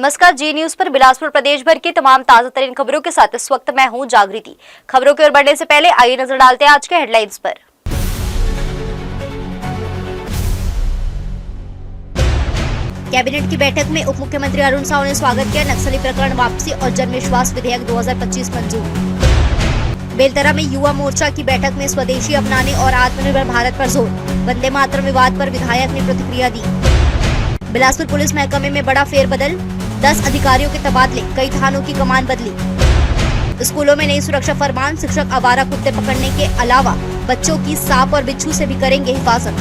नमस्कार, जी न्यूज पर बिलासपुर प्रदेश भर की तमाम ताजा तरीन खबरों के साथ इस वक्त मैं हूं जागृति। खबरों की ओर बढ़ने से पहले आइए नजर डालते हैं आज के हेडलाइंस पर। कैबिनेट की बैठक में उप मुख्यमंत्री अरुण साव ने स्वागत किया। नक्सली प्रकरण वापसी और जन विश्वास विधेयक 2025 मंजूर। बेलतरा में युवा मोर्चा की बैठक में स्वदेशी अपनाने और आत्मनिर्भर भारत पर जोर। वंदे मातरम विवाद पर विधायक ने प्रतिक्रिया दी। बिलासपुर पुलिस महकमे में बड़ा फेरबदल, 10 अधिकारियों के तबादले, कई थानों की कमान बदली। स्कूलों में नई सुरक्षा फरमान, शिक्षक आवारा कुत्ते पकड़ने के अलावा बच्चों की सांप और बिच्छू से भी करेंगे हिफाजत।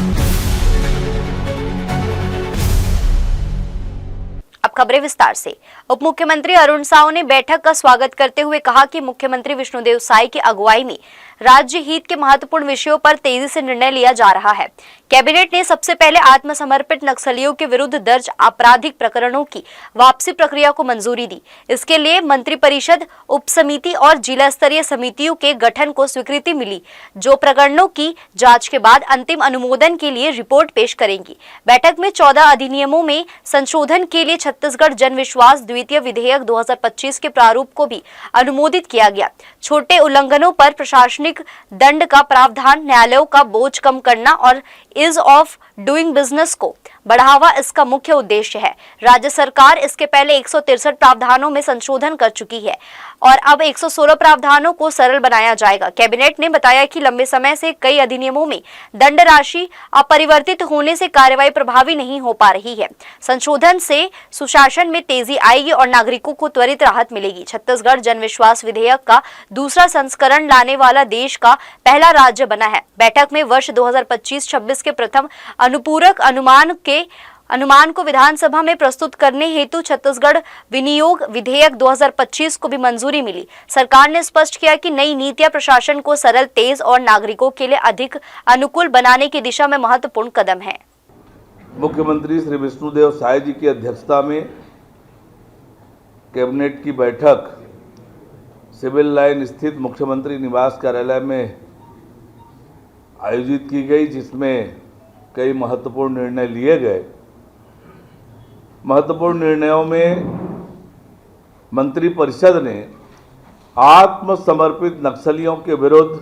अब खबरें विस्तार से। उप मुख्यमंत्री अरुण साव ने बैठक का स्वागत करते हुए कहा कि मुख्यमंत्री विष्णुदेव साय की अगुवाई में राज्य हित के महत्वपूर्ण विषयों पर तेजी से निर्णय लिया जा रहा है। कैबिनेट ने सबसे पहले आत्मसमर्पित नक्सलियों के विरुद्ध दर्ज आपराधिक प्रकरणों की वापसी प्रक्रिया को मंजूरी दी। इसके लिए मंत्रिपरिषद, उप समिति और जिला स्तरीय समितियों के गठन को स्वीकृति मिली, जो प्रकरणों की जांच के बाद अंतिम अनुमोदन के लिए रिपोर्ट पेश करेंगी। बैठक में 14 अधिनियमों में संशोधन के लिए छत्तीसगढ़ जन विश्वास द्वितीय विधेयक 2025 के प्रारूप को भी अनुमोदित किया गया। छोटे उल्लंघनों पर प्रशासनिक दंड का प्रावधान, न्यायालयों का बोझ कम करना और ईज ऑफ डूइंग बिजनेस को बढ़ावा इसका मुख्य उद्देश्य है। राज्य सरकार इसके पहले 163 प्रावधानों में संशोधन कर चुकी है और अब 116 प्रावधानों को सरल बनाया जाएगा। कैबिनेट ने बताया कि लंबे समय से कई अधिनियमों में दंड राशि अपरिवर्तित होने से कार्रवाई प्रभावी नहीं हो पा रही है। संशोधन से सुशासन में तेजी आएगी और नागरिकों को त्वरित राहत मिलेगी। छत्तीसगढ़ जन विश्वास विधेयक का दूसरा संस्करण लाने वाला देश का पहला राज्य बना है। बैठक में वर्ष 2025-26 के प्रथम अनुपूरक अनुमान को विधानसभा में प्रस्तुत करने हेतु छत्तीसगढ़ विनियोग विधेयक 2025 को भी मंजूरी मिली। सरकार ने स्पष्ट किया कि नई नीतियां प्रशासन को सरल, तेज और नागरिकों के लिए अधिक अनुकूल बनाने की दिशा में महत्वपूर्ण कदम है। मुख्यमंत्री श्री विष्णुदेव साय जी की अध्यक्षता में कैबिनेट की बैठक सिविल लाइन स्थित मुख्यमंत्री निवास कार्यालय में आयोजित की गई, जिसमें कई महत्वपूर्ण निर्णय लिए गए। महत्वपूर्ण निर्णयों में मंत्रिपरिषद ने आत्मसमर्पित नक्सलियों के विरुद्ध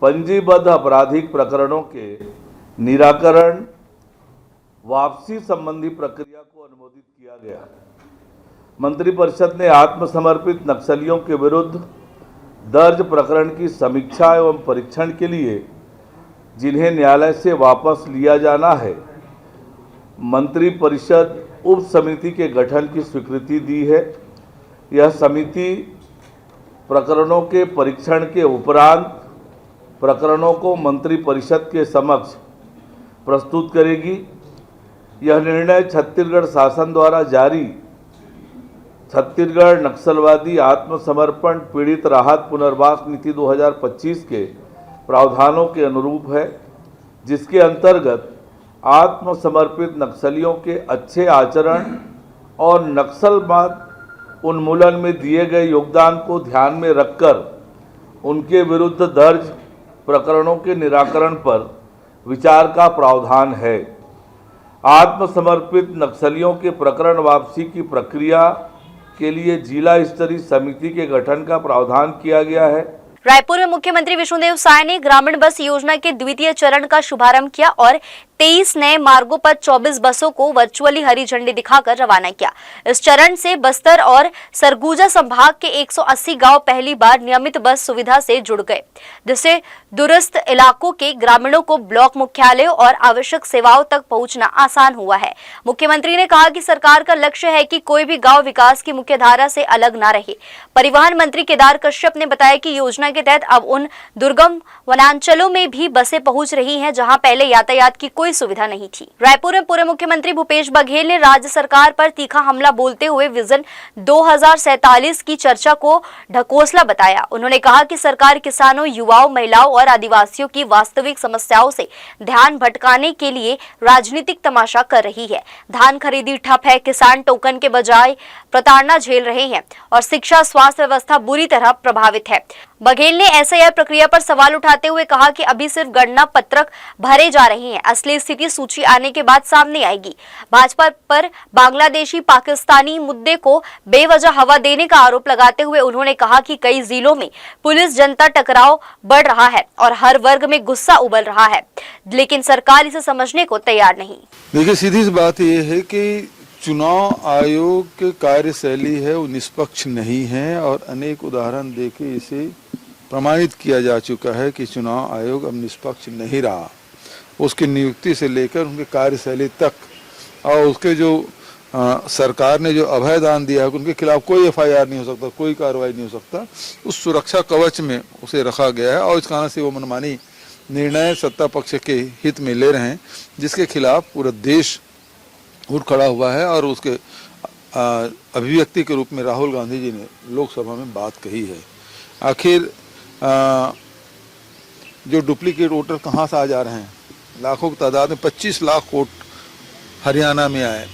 पंजीबद्ध आपराधिक प्रकरणों के निराकरण, वापसी संबंधी प्रक्रिया को अनुमोदित किया गया। मंत्रिपरिषद ने आत्मसमर्पित नक्सलियों के विरुद्ध दर्ज प्रकरण की समीक्षा एवं परीक्षण के लिए जिन्हें न्यायालय से वापस लिया जाना है, मंत्रिपरिषद उप समिति के गठन की स्वीकृति दी है। यह समिति प्रकरणों के परीक्षण के उपरांत प्रकरणों को मंत्रिपरिषद के समक्ष प्रस्तुत करेगी। यह निर्णय छत्तीसगढ़ शासन द्वारा जारी छत्तीसगढ़ नक्सलवादी आत्मसमर्पण पीड़ित राहत पुनर्वास नीति 2025 के प्रावधानों के अनुरूप है, जिसके अंतर्गत आत्मसमर्पित नक्सलियों के अच्छे आचरण और नक्सलवाद उन्मूलन में दिए गए योगदान को ध्यान में रखकर उनके विरुद्ध दर्ज प्रकरणों के निराकरण पर विचार का प्रावधान है। आत्मसमर्पित नक्सलियों के प्रकरण वापसी की प्रक्रिया के लिए जिला स्तरीय समिति के गठन का प्रावधान किया गया है। रायपुर में मुख्यमंत्री विष्णुदेव साय ने ग्रामीण बस योजना के द्वितीय चरण का शुभारंभ किया और 23 नए मार्गों पर 24 बसों को वर्चुअली हरी झंडी दिखाकर रवाना किया। इस चरण से बस्तर और सरगुजा संभाग के 180 गांव पहली बार नियमित बस सुविधा से जुड़ गए, जिससे दूरस्थ इलाकों के ग्रामीणों को ब्लॉक मुख्यालयों और आवश्यक सेवाओं तक पहुंचना आसान हुआ है। मुख्यमंत्री ने कहा कि सरकार का लक्ष्य है कि कोई भी गाँव विकास की मुख्य धारा से अलग न रहे। परिवहन मंत्री केदार कश्यप ने बताया कि योजना के तहत अब उन दुर्गम वनांचलों में भी बसें पहुंच रही हैं, जहां पहले यातायात की कोई सुविधा नहीं थी। रायपुर में पूर्व मुख्यमंत्री भूपेश बघेल ने राज्य सरकार पर तीखा हमला बोलते हुए विजन 2047 की चर्चा को ढकोसला बताया। उन्होंने कहा कि सरकार किसानों, युवाओं, महिलाओं और आदिवासियों की वास्तविक समस्याओं से ध्यान भटकाने के लिए राजनीतिक तमाशा कर रही है। धान खरीदी ठप है, किसान टोकन के बजाय प्रताड़ना झेल रहे हैं और शिक्षा, स्वास्थ्य व्यवस्था बुरी तरह प्रभावित है। बघेल ने एसआईआर प्रक्रिया पर सवाल उठाते हुए कहा कि अभी सिर्फ गणना पत्रक भरे जा रहे हैं, असली स्थिति सूची आने के बाद सामने आएगी। भाजपा पर बांग्लादेशी पाकिस्तानी मुद्दे को बेवजह हवा देने का आरोप लगाते हुए उन्होंने कहा कि कई जिलों में पुलिस जनता टकराव बढ़ रहा है और हर वर्ग में गुस्सा उबल रहा है, लेकिन सरकार इसे समझने को तैयार नहीं। देखिए, सीधी सी बात यह है कि चुनाव आयोग की कार्यशैली है वो निष्पक्ष नहीं है और अनेक उदाहरण देके इसे प्रमाणित किया जा चुका है कि चुनाव आयोग अब निष्पक्ष नहीं रहा। उसकी नियुक्ति से लेकर उनकी कार्यशैली तक और उसके जो सरकार ने जो अभय दान दिया है उनके खिलाफ कोई एफआईआर नहीं हो सकता, कोई कार्रवाई नहीं हो सकता। उस सुरक्षा कवच में उसे रखा गया है और इस कारण से वो मनमानी निर्णय सत्ता पक्ष के हित में ले रहे हैं, जिसके खिलाफ पूरा देश उठ खड़ा हुआ है। और उसके अभिव्यक्ति के रूप में राहुल गांधी जी ने लोकसभा में बात कही है। आखिर जो डुप्लीकेट वोटर कहाँ से आ जा रहे हैं, लाखों की तादाद में 25 लाख वोट हरियाणा में आए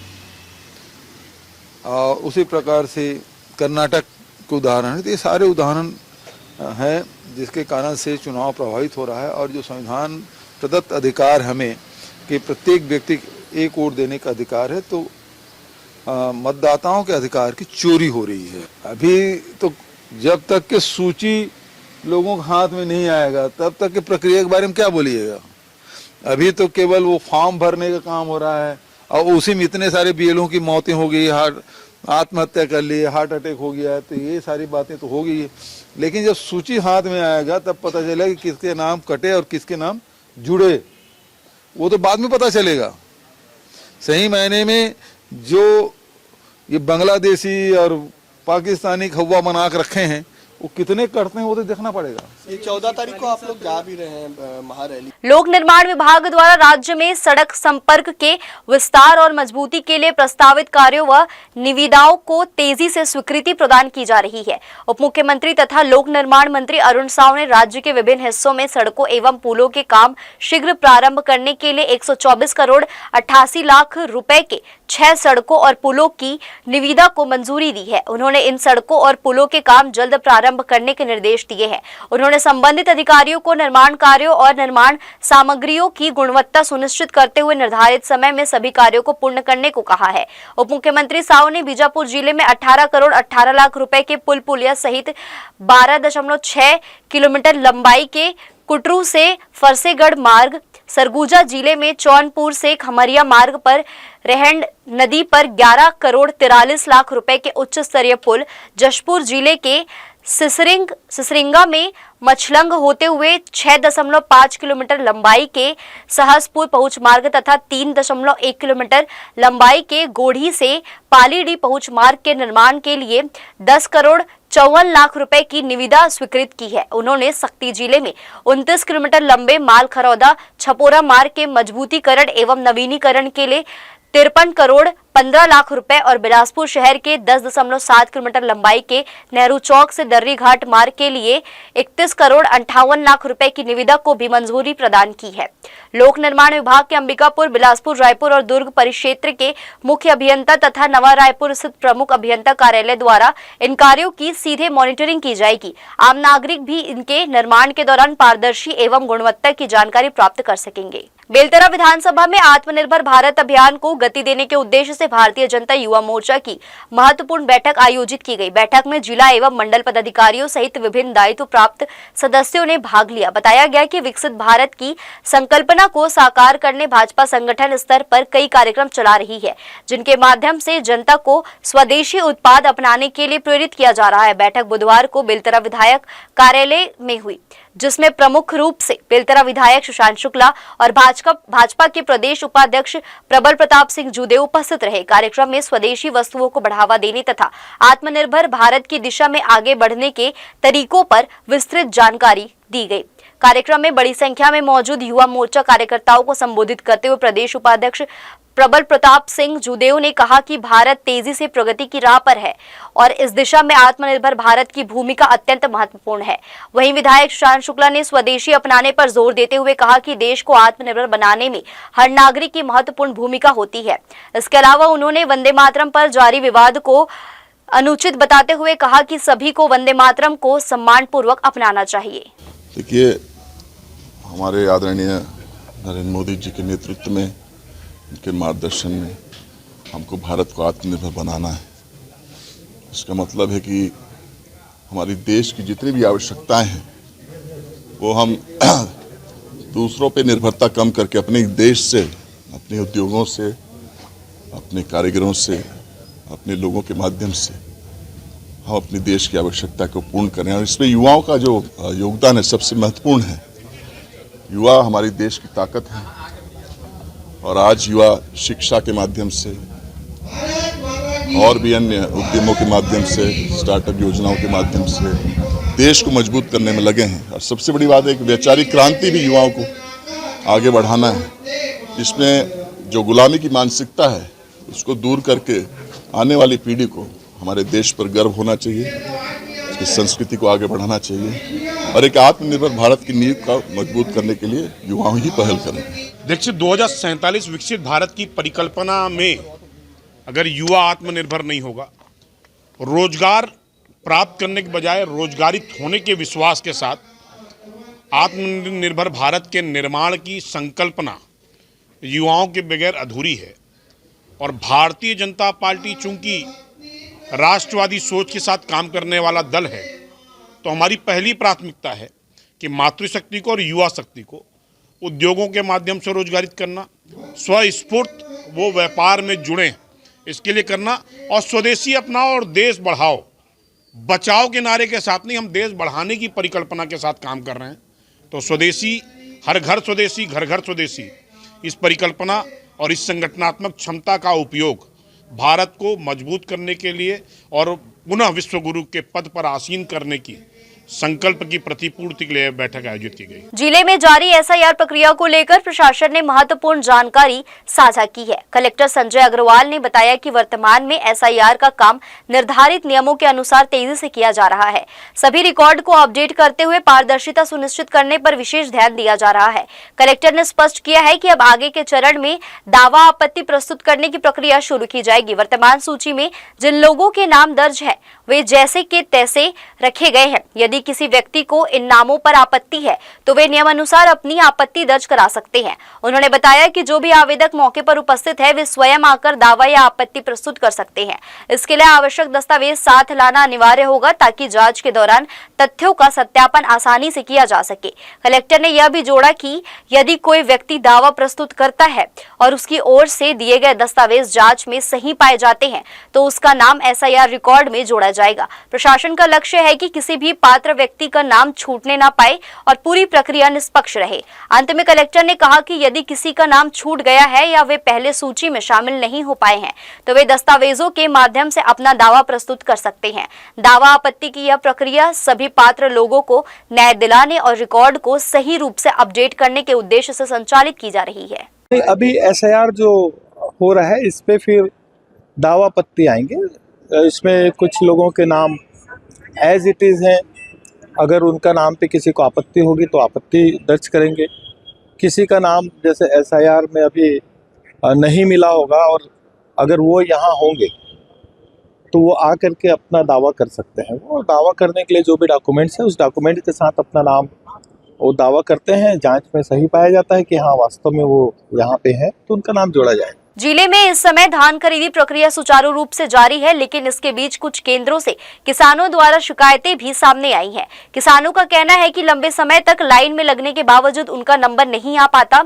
और उसी प्रकार से कर्नाटक के उदाहरण है। तो ये सारे उदाहरण हैं जिसके कारण से चुनाव प्रभावित हो रहा है। और जो संविधान प्रदत्त अधिकार हमें कि प्रत्येक व्यक्ति एक वोट देने का अधिकार है, तो मतदाताओं के अधिकार की चोरी हो रही है। अभी तो जब तक के सूची लोगों के हाथ में नहीं आएगा तब तक के प्रक्रिया के बारे में क्या बोलिएगा। अभी तो केवल वो फॉर्म भरने का काम हो रहा है और उसी में इतने सारे बीएलओ की मौतें हो गई, आत्महत्या कर ली, हार्ट अटैक हो गया, तो ये सारी बातें तो हो गई है। लेकिन जब सूची हाथ में आएगा तब पता चलेगा कि किसके नाम कटे और किसके नाम जुड़े, वो तो बाद में पता चलेगा। सही मायने में जो ये बांग्लादेशी और पाकिस्तानी खौवा बना के रखे हैं वो कितने करते हैं वो तो देखना पड़ेगा। ये 14 तारीख को आप लोग जा भी रहे हैं महारैली। लोक निर्माण विभाग द्वारा राज्य में सड़क संपर्क के विस्तार और मजबूती के लिए प्रस्तावित कार्यों व निविदाओं को तेजी से स्वीकृति प्रदान की जा रही है। उप मुख्यमंत्री तथा लोक निर्माण मंत्री अरुण साव ने राज्य के विभिन्न हिस्सों में सड़कों एवं पुलों के काम शीघ्र प्रारंभ करने के लिए 124 करोड़ 88 लाख रुपए के 6 सड़कों और पुलों की निविदा को मंजूरी दी है। उन्होंने इन सड़कों और पुलों के काम जल्द प्रारंभ करने के निर्देश दिए हैं। उन्होंने संबंधित अधिकारियों को निर्माण कार्यों और निर्माण सामग्रियों की गुणवत्ता सुनिश्चित करते हुए निर्धारित समय में सभी कार्यों को पूर्ण करने को कहा है। उप मुख्यमंत्री साव ने बीजापुर जिले में 18 करोड़ 18 लाख रुपए के पुल पुलिया सहित 12.6 किलोमीटर लंबाई के कुटरू से फरसेगढ़ मार्ग, सरगुजा जिले में चौनपुर से खमरिया मार्ग पर रेहंड नदी पर 11 करोड़ 43 लाख रुपए के उच्च स्तरीय पुल, जशपुर जिले के सिसरिंगा में मछलंग होते हुए 6.5 किलोमीटर लंबाई के सहसपुर पहुंच मार्ग तथा 3.1 किलोमीटर लंबाई के गोढ़ी से पालीडी पहुंच मार्ग के निर्माण के लिए 10 करोड़ 54 लाख रुपए की निविदा स्वीकृत की है। उन्होंने सक्ती जिले में 29 किलोमीटर लंबे मालखरौदा छपोरा मार्ग के मजबूतीकरण एवं नवीनीकरण के लिए 53 करोड़ 15 लाख रुपए और बिलासपुर शहर के 10.7 किलोमीटर लंबाई के नेहरू चौक से दर्री घाट मार्ग के लिए 31 करोड़ 58 लाख रुपए की निविदा को भी मंजूरी प्रदान की है। लोक निर्माण विभाग के अंबिकापुर, बिलासपुर, रायपुर और दुर्ग परिक्षेत्र के मुख्य अभियंता तथा नवा रायपुर स्थित प्रमुख अभियंता कार्यालय द्वारा इन कार्यों की सीधे मॉनिटरिंग की जाएगी। आम नागरिक भी इनके निर्माण के दौरान पारदर्शी एवं गुणवत्ता की जानकारी प्राप्त कर सकेंगे। बेलतरा विधानसभा में आत्मनिर्भर भारत अभियान को गति देने के उद्देश्य से भारतीय जनता युवा मोर्चा की महत्वपूर्ण बैठक आयोजित की गई। बैठक में जिला एवं मंडल पदाधिकारियों सहित विभिन्न दायित्व प्राप्त सदस्यों ने भाग लिया। बताया गया कि विकसित भारत की संकल्पना को साकार करने भाजपा संगठन स्तर पर कई कार्यक्रम चला रही है, जिनके माध्यम से जनता को स्वदेशी उत्पाद अपनाने के लिए प्रेरित किया जा रहा है। बैठक बुधवार को बेलतरा विधायक कार्यालय में हुई, जिसमें प्रमुख रूप से बेलतरा विधायक सुशांत शुक्ला और भाजपा के प्रदेश उपाध्यक्ष प्रबल प्रताप सिंह जूदेव उपस्थित रहे। कार्यक्रम में स्वदेशी वस्तुओं को बढ़ावा देने तथा आत्मनिर्भर भारत की दिशा में आगे बढ़ने के तरीकों पर विस्तृत जानकारी दी गई। कार्यक्रम में बड़ी संख्या में मौजूद युवा मोर्चा कार्यकर्ताओं को संबोधित करते हुए प्रदेश उपाध्यक्ष प्रबल प्रताप सिंह जूदेव ने कहा कि भारत तेजी से प्रगति की राह पर है और इस दिशा में आत्मनिर्भर भारत की भूमिका अत्यंत महत्वपूर्ण है। वहीं विधायक सुशांत शुक्ला ने स्वदेशी अपनाने पर जोर देते हुए कहा कि देश को आत्मनिर्भर बनाने में हर नागरिक की महत्वपूर्ण भूमिका होती है। इसके अलावा उन्होंने वंदे मातरम पर जारी विवाद को अनुचित बताते हुए कहा कि सभी को वंदे मातरम को सम्मान पूर्वक अपनाना चाहिए। देखिए, हमारे आदरणीय नरेंद्र मोदी जी के नेतृत्व में, उनके मार्गदर्शन में हमको भारत को आत्मनिर्भर बनाना है। इसका मतलब है कि हमारी देश की जितनी भी आवश्यकताएं हैं वो हम दूसरों पे निर्भरता कम करके अपने देश से, अपने उद्योगों से, अपने कारीगरों से, अपने लोगों के माध्यम से हम अपने देश की आवश्यकता को पूर्ण करें। और इसमें युवाओं का जो योगदान है सबसे महत्वपूर्ण है। युवा हमारे देश की ताकत है और आज युवा शिक्षा के माध्यम से और भी अन्य उद्यमों के माध्यम से, स्टार्टअप योजनाओं के माध्यम से देश को मजबूत करने में लगे हैं। और सबसे बड़ी बात है कि वैचारिक क्रांति भी युवाओं को आगे बढ़ाना है। इसमें जो गुलामी की मानसिकता है उसको दूर करके आने वाली पीढ़ी को हमारे देश पर गर्व होना चाहिए, इसकी संस्कृति को आगे बढ़ाना चाहिए और एक आत्मनिर्भर भारत की नींव का मजबूत करने के लिए युवाओं ही पहल करेंगे। देखिए 2047 विकसित भारत की परिकल्पना में अगर युवा आत्मनिर्भर नहीं होगा, रोजगार प्राप्त करने के बजाय रोजगारित होने के विश्वास के साथ आत्मनिर्भर भारत के निर्माण की संकल्पना युवाओं के बगैर अधूरी है। और भारतीय जनता पार्टी चूंकि राष्ट्रवादी सोच के साथ काम करने वाला दल है, तो हमारी पहली प्राथमिकता है कि मातृशक्ति को और युवा शक्ति को उद्योगों के माध्यम से रोजगारित करना, स्वस्फूर्त वो व्यापार में जुड़ें इसके लिए करना, और स्वदेशी अपनाओ और देश बढ़ाओ। बचाओ के नारे के साथ नहीं, हम देश बढ़ाने की परिकल्पना के साथ काम कर रहे हैं। तो स्वदेशी, हर घर स्वदेशी, घर घर स्वदेशी, इस परिकल्पना और इस संगठनात्मक क्षमता का उपयोग भारत को मजबूत करने के लिए और पुनः विश्व गुरु के पद पर आसीन करने की संकल्प की प्रतिपूर्ति के लिए बैठक आयोजित की गई। जिले में जारी एसआईआर प्रक्रिया को लेकर प्रशासन ने महत्वपूर्ण जानकारी साझा की है। कलेक्टर संजय अग्रवाल ने बताया कि वर्तमान में एसआईआर का काम निर्धारित नियमों के अनुसार तेजी से किया जा रहा है। सभी रिकॉर्ड को अपडेट करते हुए पारदर्शिता सुनिश्चित करने पर विशेष ध्यान दिया जा रहा है। कलेक्टर ने स्पष्ट किया है कि अब आगे के चरण में दावा आपत्ति प्रस्तुत करने की प्रक्रिया शुरू की जाएगी। वर्तमान सूची में जिन लोगों के नाम दर्ज है वे जैसे के तैसे रखे गए हैं। यदि किसी व्यक्ति को इन नामों पर आपत्ति है तो वे नियमानुसार अपनी आपत्ति दर्ज करा सकते हैं। उन्होंने बताया कि जो भी आवेदक मौके पर उपस्थित है वे स्वयं आकर दावा या आपत्ति प्रस्तुत कर सकते हैं। इसके लिए आवश्यक दस्तावेज साथ लाना अनिवार्य होगा ताकि जांच के दौरान तथ्यों का सत्यापन आसानी से किया जा सके। कलेक्टर ने यह भी जोड़ा कि यदि कोई व्यक्ति दावा प्रस्तुत करता है और उसकी ओर से दिए गए दस्तावेज जांच में सही पाए जाते हैं तो उसका नाम एसआईआर रिकॉर्ड में जोड़ा जाएगा। प्रशासन का लक्ष्य है कि किसी भी पात्र व्यक्ति का नाम छूटने ना पाए और पूरी प्रक्रिया निष्पक्ष रहे। अंत में कलेक्टर ने कहा कि यदि किसी का नाम छूट गया है या वे पहले सूची में शामिल नहीं हो पाए हैं तो वे दस्तावेजों के माध्यम से अपना दावा प्रस्तुत कर सकते हैं। दावा आपत्ति की यह प्रक्रिया सभी पात्र लोगों को न्याय दिलाने और रिकॉर्ड को सही रूप से अपडेट करने के उद्देश्य से संचालित की जा रही है। अभी एसआईआर जो हो रहा है इस पे फिर दावा पत्ती आएंगे। इसमें कुछ लोगों के नाम एज इट इज़ हैं। अगर उनका नाम पे किसी को आपत्ति होगी तो आपत्ति दर्ज करेंगे। किसी का नाम जैसे एसआईआर में अभी नहीं मिला होगा और अगर वो यहाँ होंगे तो वो आ करके अपना दावा कर सकते हैं। वो दावा करने के लिए जो भी डॉक्यूमेंट्स है उस डॉक्यूमेंट के साथ अपना नाम वो दावा करते हैं। जांच में सही पाया जाता है कि हाँ वास्तव में वो यहाँ पे है तो उनका नाम जोड़ा जाएगा। जिले में इस समय धान खरीदी प्रक्रिया सुचारू रूप से जारी है, लेकिन इसके बीच कुछ केंद्रों से किसानों द्वारा शिकायतें भी सामने आई हैं। किसानों का कहना है कि लंबे समय तक लाइन में लगने के बावजूद उनका नंबर नहीं आ पाता,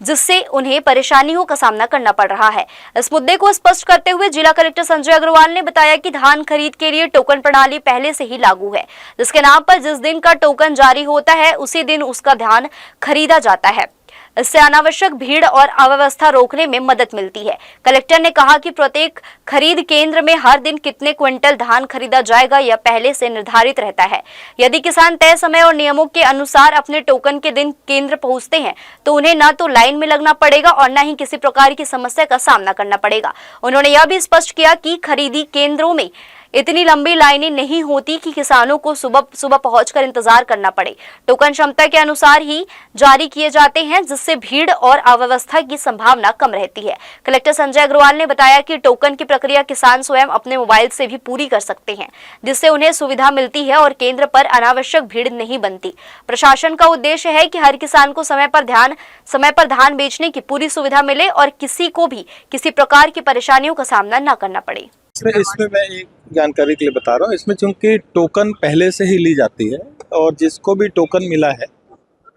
जिससे उन्हें परेशानियों का सामना करना पड़ रहा है। इस मुद्दे को स्पष्ट करते हुए जिला कलेक्टर संजय अग्रवाल ने बताया कि धान खरीद के लिए टोकन प्रणाली पहले से ही लागू है, जिसके नाम पर जिस दिन का टोकन जारी होता है उसी दिन उसका धान खरीदा जाता है। इससे अनावश्यक भीड़ और अव्यवस्था रोकने में मदद मिलती है। कलेक्टर ने कहा कि प्रत्येक खरीद केंद्र में हर दिन कितने क्विंटल धान खरीदा जाएगा यह पहले से निर्धारित रहता है। यदि किसान तय समय और नियमों के अनुसार अपने टोकन के दिन केंद्र पहुंचते हैं तो उन्हें न तो लाइन में लगना पड़ेगा और न ही किसी प्रकार की समस्या का सामना करना पड़ेगा। उन्होंने यह भी स्पष्ट किया कि खरीदी केंद्रों में इतनी लंबी लाइनें नहीं होती कि किसानों को सुबह सुबह पहुंचकर इंतजार करना पड़े। टोकन क्षमता के अनुसार ही जारी किए जाते हैं, जिससे भीड़ और अव्यवस्था की संभावना कम रहती है। कलेक्टर संजय अग्रवाल ने बताया कि टोकन की प्रक्रिया किसान स्वयं अपने मोबाइल से भी पूरी कर सकते हैं, जिससे उन्हें सुविधा मिलती है और केंद्र पर अनावश्यक भीड़ नहीं बनती। प्रशासन का उद्देश्य है कि हर किसान को समय पर धान बेचने की पूरी सुविधा मिले और किसी को भी किसी प्रकार की परेशानियों का सामना न करना पड़े। इसमें मैं एक जानकारी के लिए बता रहा हूँ, इसमें चूंकि टोकन पहले से ही ली जाती है और जिसको भी टोकन मिला है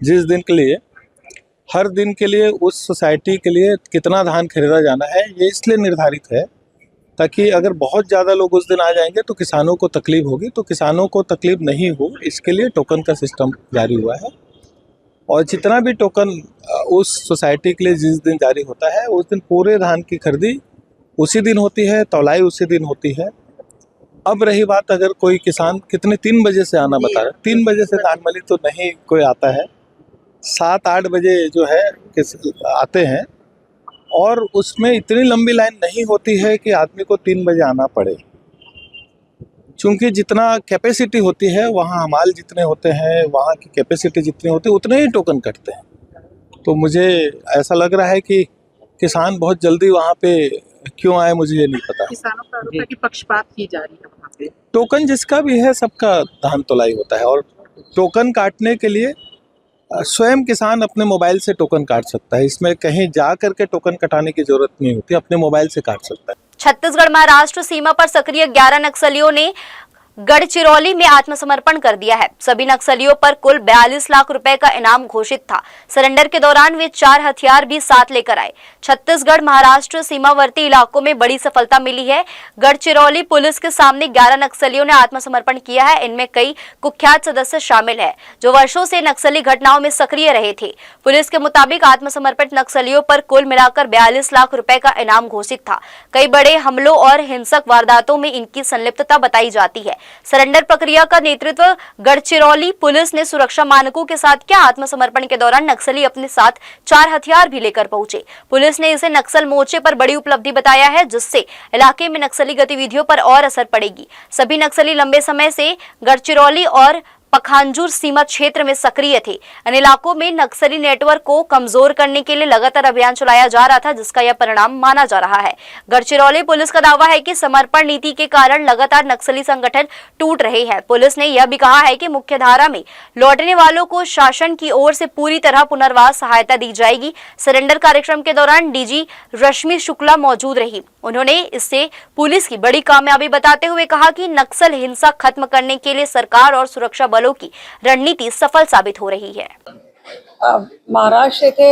जिस दिन के लिए, हर दिन के लिए उस सोसाइटी के लिए कितना धान खरीदा जाना है ये इसलिए निर्धारित है ताकि अगर बहुत ज़्यादा लोग उस दिन आ जाएंगे तो किसानों को तकलीफ होगी, तो किसानों को तकलीफ नहीं हो इसके लिए टोकन का सिस्टम जारी हुआ है। और जितना भी टोकन उस सोसाइटी के लिए जिस दिन जारी होता है उस दिन पूरे धान की खरीदी उसी दिन होती है, तौलाई उसी दिन होती है। अब रही बात अगर कोई किसान कितने 3 बजे से आना बता रहे, 3 बजे से धान मंडी तो नहीं कोई आता है, 7-8 बजे जो है आते हैं और उसमें इतनी लंबी लाइन नहीं होती है कि आदमी को 3 बजे आना पड़े। चूंकि जितना कैपेसिटी होती है वहाँ हमाल जितने होते हैं, वहाँ की कैपेसिटी जितनी होती है उतने ही टोकन कटते हैं। तो मुझे ऐसा लग रहा है कि किसान बहुत जल्दी वहाँ पे क्यों आए मुझे ये नहीं पता। किसानों का आरोप है कि पक्षपात की जा रही है वहाँ पे। टोकन जिसका भी है सबका धान तोलाई होता है और टोकन काटने के लिए स्वयं किसान अपने मोबाइल से टोकन काट सकता है। इसमें कहीं जा करके टोकन कटाने की जरूरत नहीं होती, अपने मोबाइल से काट सकता है। छत्तीसगढ़ महाराष्ट्र सीमा पर सक्रिय 11 नक्सलियों ने गढ़चिरौली में आत्मसमर्पण कर दिया है। सभी नक्सलियों पर कुल 42 लाख रुपए का इनाम घोषित था। सरेंडर के दौरान वे 4 हथियार भी साथ लेकर आए। छत्तीसगढ़ महाराष्ट्र सीमावर्ती इलाकों में बड़ी सफलता मिली है। गढ़चिरौली पुलिस के सामने 11 नक्सलियों ने आत्मसमर्पण किया है। इनमें कई कुख्यात सदस्य शामिल है जो वर्षों से नक्सली घटनाओं में सक्रिय रहे थे। पुलिस के मुताबिक आत्मसमर्पित नक्सलियों पर कुल मिलाकर 42 लाख रुपए का इनाम घोषित था। कई बड़े हमलों और हिंसक वारदातों में इनकी संलिप्तता बताई जाती है। सरेंडर प्रक्रिया का नेतृत्व गढ़चिरौली पुलिस ने सुरक्षा मानकों के साथ किया। आत्मसमर्पण के दौरान नक्सली अपने साथ 4 हथियार भी लेकर पहुंचे। पुलिस ने इसे नक्सल मोर्चे पर बड़ी उपलब्धि बताया है, जिससे इलाके में नक्सली गतिविधियों पर और असर पड़ेगी। सभी नक्सली लंबे समय से गढ़चिरौली और पखांजूर सीमा क्षेत्र में सक्रिय थे। इन इलाकों में नक्सली नेटवर्क को कमजोर करने के लिए लगातार अभियान चलाया जा रहा था, जिसका यह परिणाम माना जा रहा है। गढ़चिरौली पुलिस का दावा है कि समर्पण नीति के कारण लगातार नक्सली संगठन टूट रहे हैं। पुलिस ने यह भी कहा है कि मुख्यधारा में लौटने वालों को शासन की ओर से पूरी तरह पुनर्वास सहायता दी जाएगी। सरेंडर कार्यक्रम के दौरान डीजी रश्मि शुक्ला मौजूद रही। उन्होंने इससे पुलिस की बड़ी कामयाबी बताते हुए कहा कि नक्सल हिंसा खत्म करने के लिए सरकार और सुरक्षा बलों की रणनीति सफल साबित हो रही है। महाराष्ट्र येथे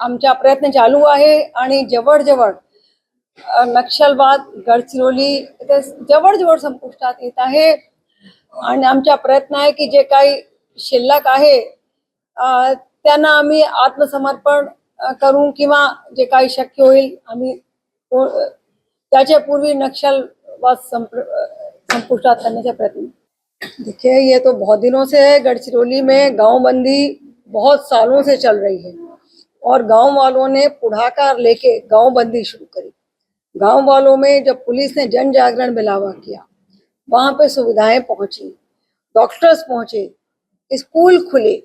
आमचा प्रयत्न चालू आहे आणि जवळ नक्षलवाद गडचिरोली येथे जवळ संपुष्टात येत आहे आणि आमचा प्रयत्न आहे की जे काही शिल्लक आहे त्यांना आम्ही आत्मसमर्पण करून किंवा जे काही शक्य होईल आम्ही त्याच्या पूर्वी नक्षलवाद संपुष्टात करण्याचा प्रयत्न। देखिए ये तो बहुत दिनों से है। गढ़चिरौली में गांव बंदी बहुत सालों से चल रही है और गांव वालों ने पुढ़ाकार लेके गांव बंदी शुरू करी। गांव वालों में जब पुलिस ने जन जागरण मिलावा किया, वहां पे सुविधाएं पहुंची, डॉक्टर्स पहुंचे, स्कूल खुले,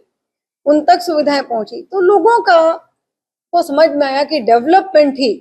उन तक सुविधाएं पहुंची, तो लोगों को समझ में आया कि डेवलपमेंट ही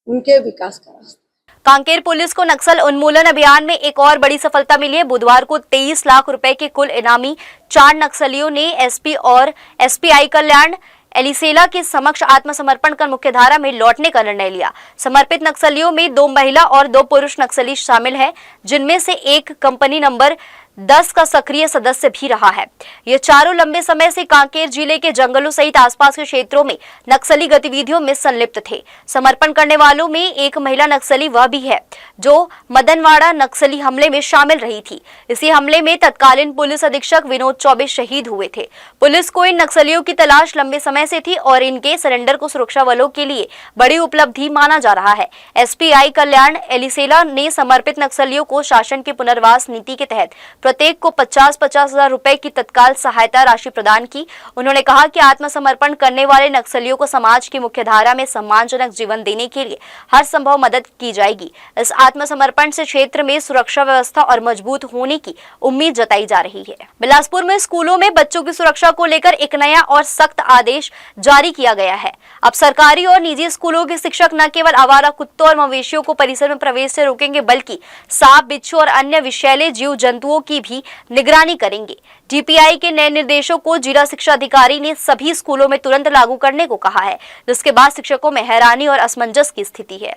उनके विकास का रास्ता। कांकेर पुलिस को नक्सल उन्मूलन अभियान में एक और बड़ी सफलता मिली है। बुधवार को 23 लाख रुपए के कुल इनामी 4 नक्सलियों ने एसपी और एसपीआई कल्याण एलिसेला के समक्ष आत्मसमर्पण कर मुख्यधारा में लौटने का निर्णय लिया। समर्पित नक्सलियों में 2 महिला और 2 पुरुष नक्सली शामिल हैं, जिनमें से एक कंपनी नंबर 10 का सक्रिय सदस्य भी रहा है। ये चारों लंबे समय से कांकेर जिले के जंगलों सहित आसपास के क्षेत्रों में नक्सली गतिविधियों में संलिप्त थे। समर्पण करने वालों में एक महिला नक्सली वह भी है जो मदनवाड़ा नक्सली हमले में शामिल रही थी। इसी हमले में तत्कालीन पुलिस अधीक्षक विनोद चौबे शहीद हुए थे। पुलिस को इन नक्सलियों की तलाश लंबे समय से थी और इनके सरेंडर को सुरक्षा बलों के लिए बड़ी उपलब्धि माना जा रहा है। एसपीआई कल्याण एलिसेला ने समर्पित नक्सलियों को शासन की पुनर्वास नीति के तहत प्रत्येक को 50-50 हजार रुपए की तत्काल सहायता राशि प्रदान की। उन्होंने कहा कि आत्मसमर्पण करने वाले नक्सलियों को समाज की मुख्यधारा में सम्मानजनक जीवन देने के लिए हर संभव मदद की जाएगी। इस आत्मसमर्पण से क्षेत्र में सुरक्षा व्यवस्था और मजबूत होने की उम्मीद जताई जा रही है। बिलासपुर में स्कूलों में बच्चों की सुरक्षा को लेकर एक नया और सख्त आदेश जारी किया गया है। अब सरकारी और निजी स्कूलों के शिक्षक न केवल आवारा कुत्तों और मवेशियों को परिसर में प्रवेश से रोकेंगे, बल्कि सांप, बिच्छू और अन्य विषैले जीव जंतुओं की भी निगरानी करेंगे। डीपीआई के नए निर्देशों को जिला शिक्षा अधिकारी ने सभी स्कूलों में तुरंत लागू करने को कहा है, जिसके बाद शिक्षकों में हैरानी और असमंजस की स्थिति है।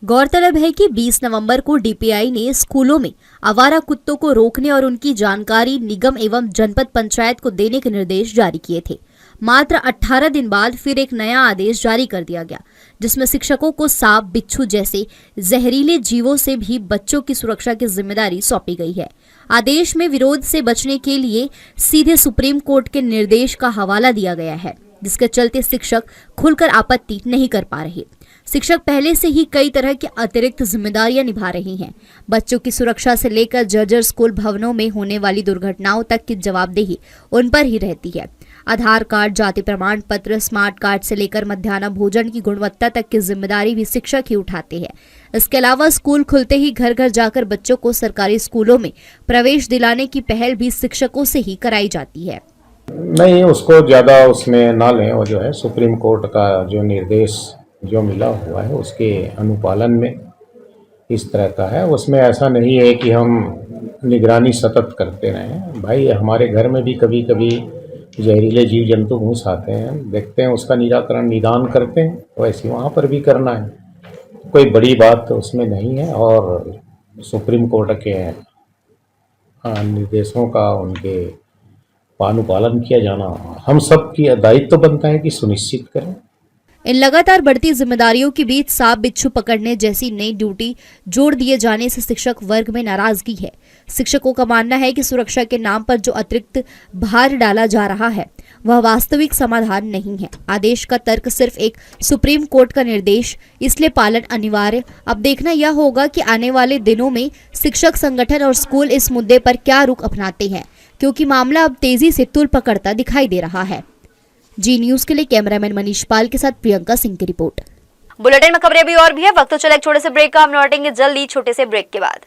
गौरतलब है कि 20 नवंबर को डीपीआई ने स्कूलों में आवारा कुत्तों को रोकने और उनकी जानकारी निगम एवं जनपद पंचायत को देने के निर्देश जारी किए थे। मात्र 18 दिन बाद फिर एक नया आदेश जारी कर दिया गया, जिसमें शिक्षकों को सांप, बिच्छू जैसे जहरीले जीवों से भी बच्चों की सुरक्षा की जिम्मेदारी सौंपी गई है। आदेश में विरोध से बचने के लिए सीधे सुप्रीम कोर्ट के निर्देश का हवाला दिया गया है, जिसके चलते शिक्षक खुलकर आपत्ति नहीं कर पा रहे। शिक्षक पहले से ही कई तरह की अतिरिक्त जिम्मेदारियां निभा रही हैं। बच्चों की सुरक्षा से लेकर जर्जर स्कूल भवनों में होने वाली दुर्घटनाओं तक की जवाबदेही उन पर ही रहती है। आधार कार्ड, जाति प्रमाण पत्र, स्मार्ट कार्ड से लेकर मध्याह्न भोजन की गुणवत्ता तक की जिम्मेदारी भी शिक्षक ही उठाते हैं। इसके अलावा स्कूल खुलते ही घर घर जाकर बच्चों को सरकारी स्कूलों में प्रवेश दिलाने की पहल भी शिक्षकों से ही कराई जाती है। नहीं, उसको ज़्यादा उसमें ना लें। वो जो है सुप्रीम कोर्ट का जो निर्देश जो मिला हुआ है उसके अनुपालन में इस तरह का है। उसमें ऐसा नहीं है कि हम निगरानी सतत करते रहें। भाई, हमारे घर में भी कभी कभी जहरीले जीव जंतु घुस आते हैं, देखते हैं, उसका निराकरण निदान करते हैं। वैसे वहाँ पर भी करना है, कोई बड़ी बात उसमें नहीं है। और सुप्रीम कोर्ट के निर्देशों का उनके अनुपालन किया जाना हम सब की दायित्व बनता है कि सुनिश्चित करें। इन लगातार बढ़ती जिम्मेदारियों के बीच सांप, बिच्छू पकड़ने जैसी नई ड्यूटी जोड़ दिए जाने से शिक्षक वर्ग में नाराजगी है। शिक्षकों का मानना है कि सुरक्षा के नाम पर जो अतिरिक्त भार डाला जा रहा है वह वास्तविक समाधान नहीं है। आदेश का तर्क सिर्फ एक सुप्रीम कोर्ट का निर्देश, इसलिए पालन अनिवार्य। अब देखना यह होगा कि आने वाले दिनों में शिक्षक संगठन और स्कूल इस मुद्दे पर क्या रुख अपनाते हैं, क्योंकि मामला अब तेजी से तूल पकड़ता दिखाई दे रहा है। जी न्यूज के लिए कैमरामैन मनीष पाल के साथ प्रियंका सिंह की रिपोर्ट। बुलेटिन में खबरें भी और भी है। वक्त तो चला एक छोटे से ब्रेक का, हम लौटेंगे जल्दी छोटे से ब्रेक के बाद।